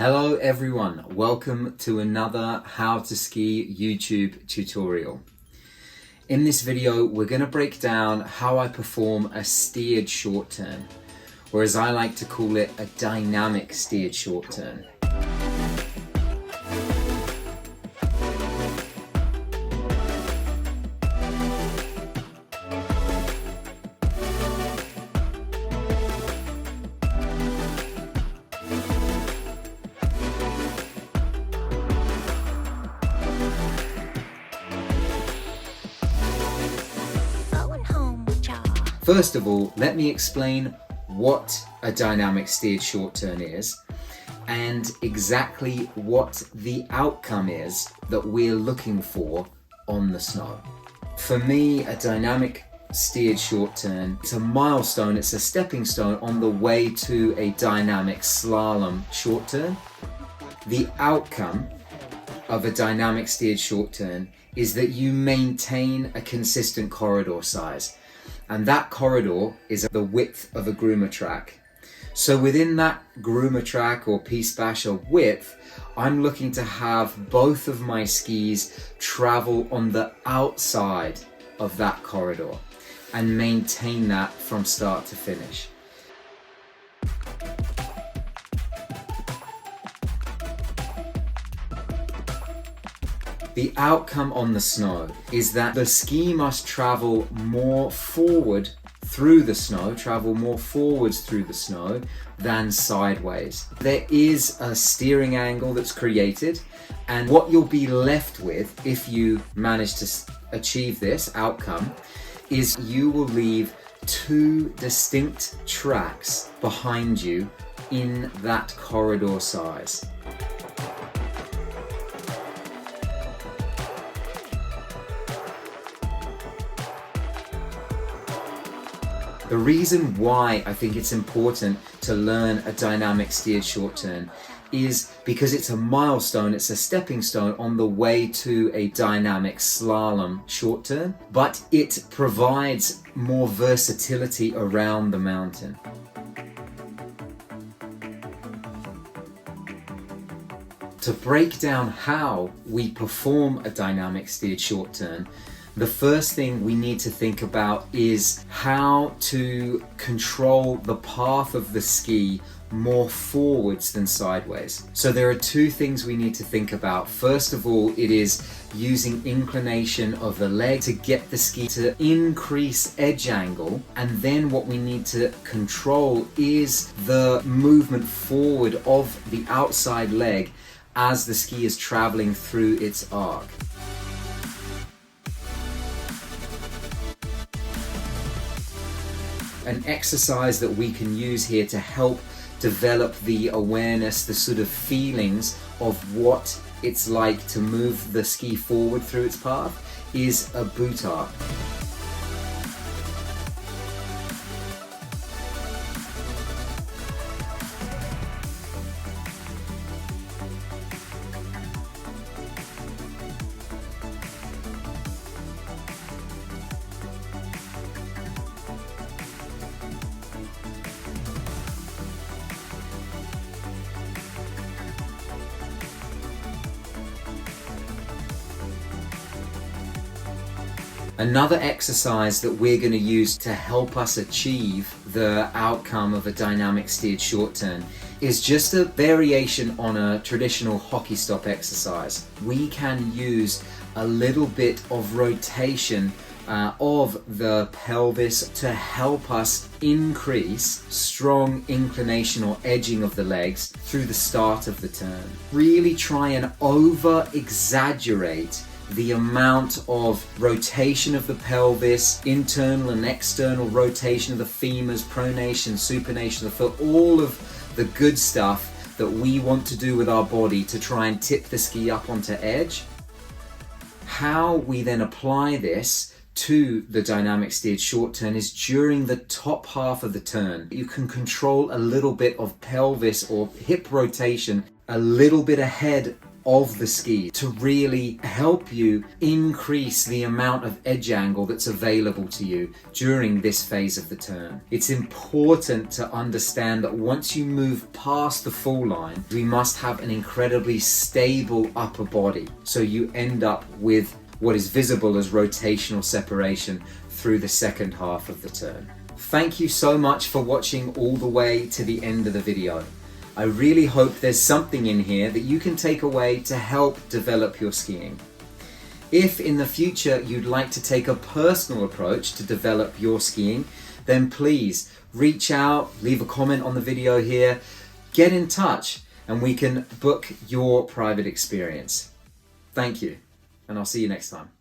Hello everyone, welcome to another How to Ski YouTube tutorial. In this video we're going to break down how I perform a steered short turn, or as I like to call it, a dynamic steered short turn. First of all, let me explain what a dynamic steered short turn is and exactly what the outcome is that we're looking for on the snow. For me, a dynamic steered short turn, it's a milestone, it's a stepping stone on the way to a dynamic slalom short turn. The outcome of a dynamic steered short turn is that you maintain a consistent corridor size. And that corridor is the width of a groomer track. So within that groomer track or piste basher width, I'm looking to have both of my skis travel on the outside of that corridor and maintain that from start to finish. The outcome on the snow is that the ski must travel more forward through the snow, than sideways. There is a steering angle that's created, and what you'll be left with if you manage to achieve this outcome is you will leave two distinct tracks behind you in that corridor size. The reason why I think it's important to learn a dynamic steered short turn is because it's a milestone, it's a stepping stone on the way to a dynamic slalom short turn, but it provides more versatility around the mountain. To break down how we perform a dynamic steered short turn, the first thing we need to think about is how to control the path of the ski more forwards than sideways. So there are two things we need to think about. First of all, it is using inclination of the leg to get the ski to increase edge angle, and then what we need to control is the movement forward of the outside leg as the ski is traveling through its arc. An exercise that we can use here to help develop the awareness, the sort of feelings of what it's like to move the ski forward through its path is a boot arc. Another exercise that we're going to use to help us achieve the outcome of a dynamic steered short turn is just a variation on a traditional hockey stop exercise. We can use a little bit of rotation of the pelvis to help us increase strong inclination or edging of the legs through the start of the turn. Really try and over-exaggerate the amount of rotation of the pelvis, internal and external rotation of the femurs, pronation, supination of the foot, all of the good stuff that we want to do with our body to try and tip the ski up onto edge. How we then apply this to the dynamic steered short turn is during the top half of the turn. You can control a little bit of pelvis or hip rotation a little bit ahead of the ski to really help you increase the amount of edge angle that's available to you during this phase of the turn. It's important to understand that once you move past the fall line, we must have an incredibly stable upper body, so you end up with what is visible as rotational separation through the second half of the turn. Thank you so much for watching all the way to the end of the video. I really hope there's something in here that you can take away to help develop your skiing. If in the future you'd like to take a personal approach to develop your skiing, then please reach out, leave a comment on the video here, get in touch, and we can book your private experience. Thank you, and I'll see you next time.